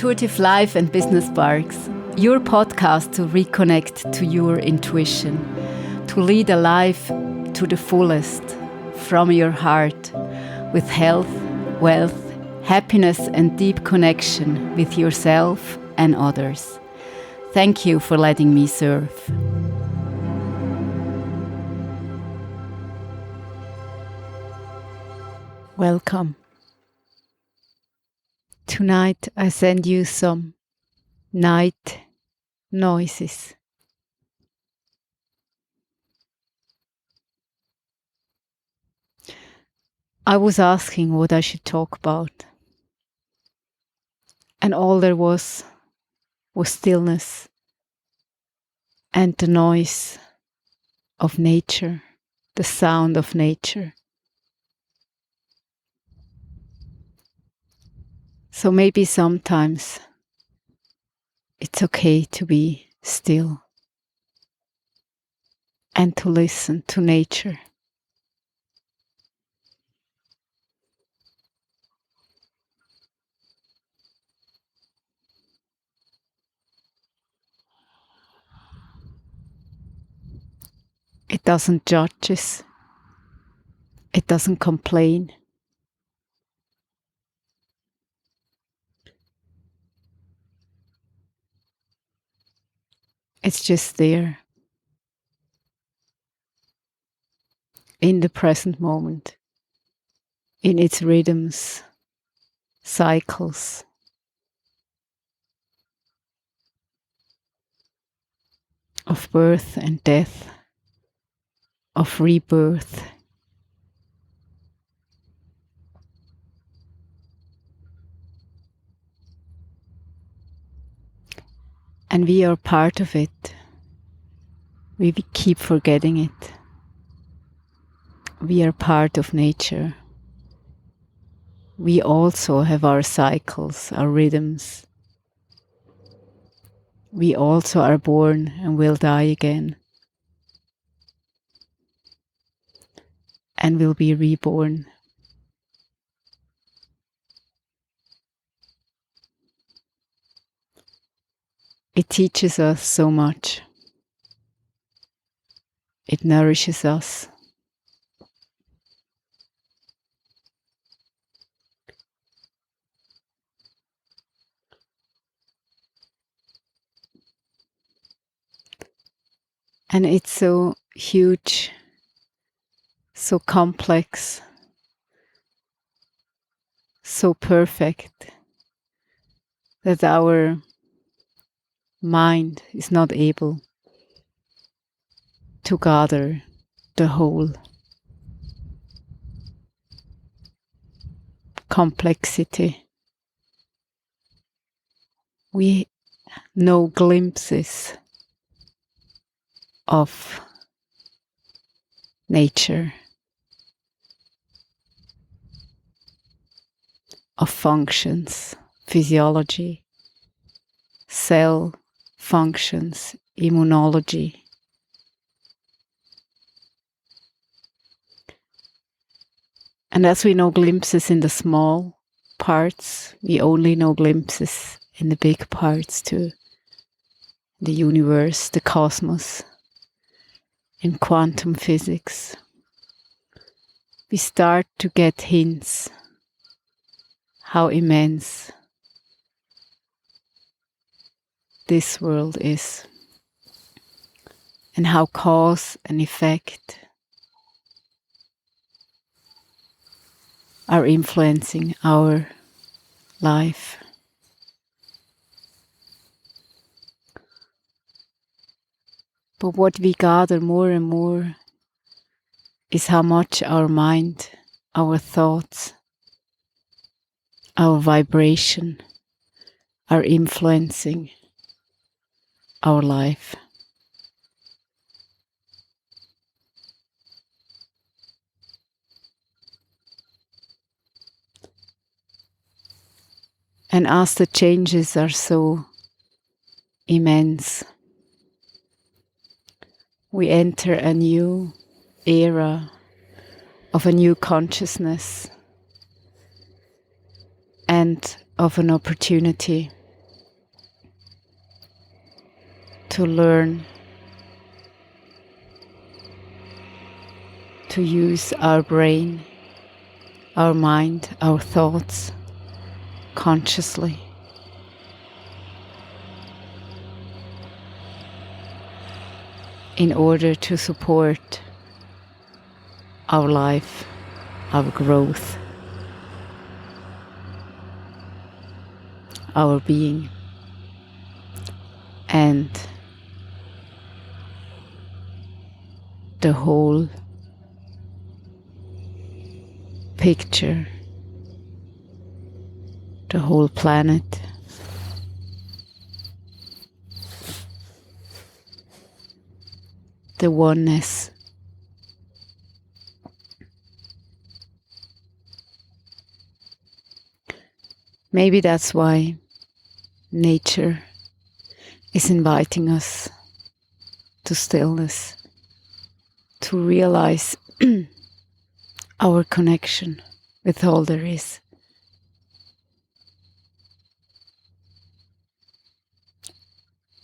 Intuitive Life and Business Sparks, your podcast to reconnect to your intuition, to lead a life to the fullest from your heart with health, wealth, happiness and deep connection with yourself and others. Thank you for letting me serve. Welcome. Tonight I send you some night noises. I was asking what I should talk about, and all there was stillness and the noise of nature, the sound of nature. So maybe sometimes it's okay to be still and to listen to nature. It doesn't judge us. It doesn't complain. It's just there in the present moment, in its rhythms, cycles, of birth and death, of rebirth. And we are part of it. We keep forgetting it. We are part of nature. We also have our cycles, our rhythms. We also are born and will die again. And will be reborn. It teaches us so much. It nourishes us. And it's so huge, so complex, so perfect that our mind is not able to gather the whole complexity. We know glimpses of nature, of functions, physiology, cell functions, immunology. And as we know glimpses in the small parts, we only know glimpses in the big parts too. The universe, the cosmos, in quantum physics. We start to get hints how immense this world is, and how cause and effect are influencing our life. But what we gather more and more is how much our mind, our thoughts, our vibration are influencing our life. And as the changes are so immense, we enter a new era of a new consciousness and of an opportunity to learn to use our brain, our mind, our thoughts consciously. In order to support our life, our growth, our being, and the whole picture, the whole planet, the oneness. Maybe that's why nature is inviting us to stillness, to realize our connection with all there is.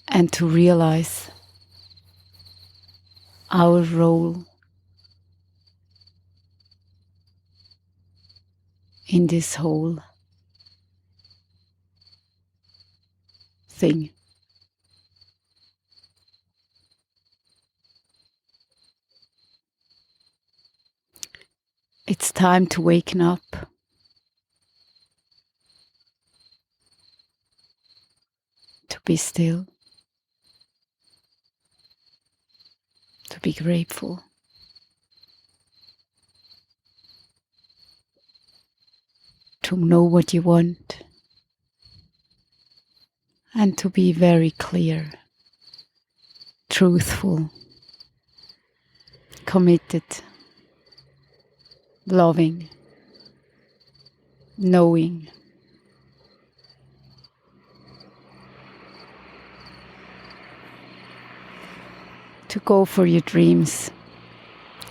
And to realize our role in this whole thing. It's time to waken up, to be still, to be grateful, to know what you want, and to be very clear, truthful, committed, loving, knowing. To go for your dreams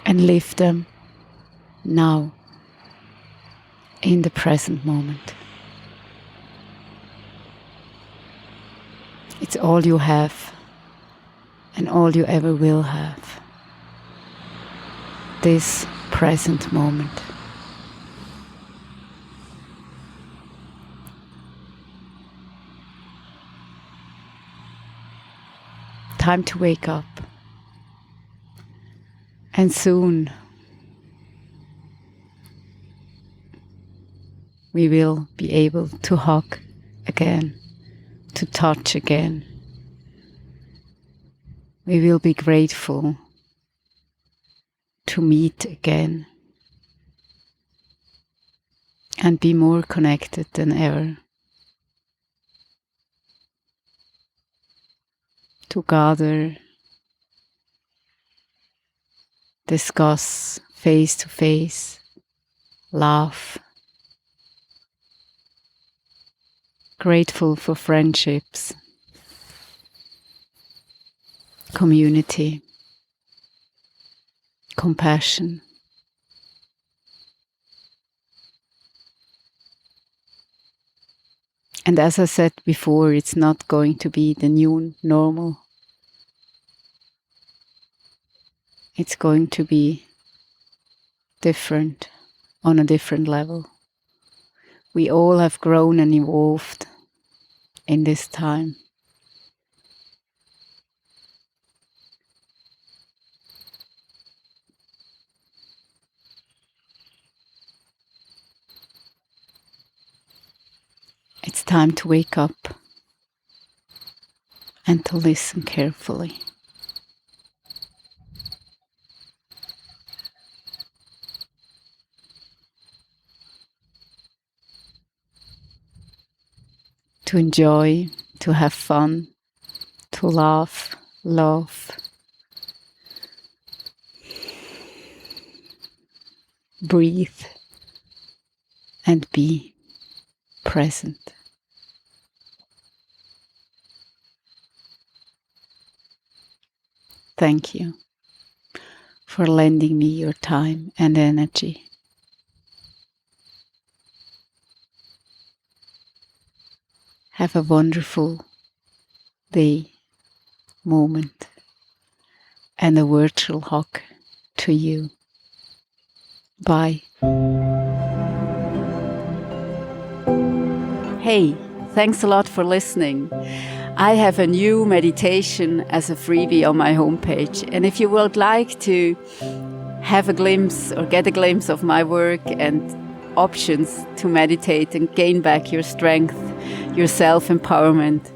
and live them now, in the present moment. It's all you have and all you ever will have. This present moment. Time to wake up. And soon we will be able to hug again, to touch again. We will be grateful to meet again and be more connected than ever. To gather, discuss face to face, laugh, grateful for friendships, community, compassion. And as I said before, it's not going to be the new normal. It's going to be different, on a different level. We all have grown and evolved in this time. It's time to wake up and to listen carefully. To enjoy, to have fun, to laugh, love, breathe, and be present. Thank you for lending me your time and energy. Have a wonderful day moment and a virtual hug to you. Bye. Hey, thanks a lot for listening. I have a new meditation as a freebie on my homepage. And if you would like to have a glimpse or get a glimpse of my work and options to meditate and gain back your strength, your self-empowerment,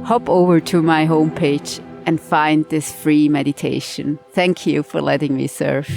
hop over to my homepage and find this free meditation. Thank you for letting me serve.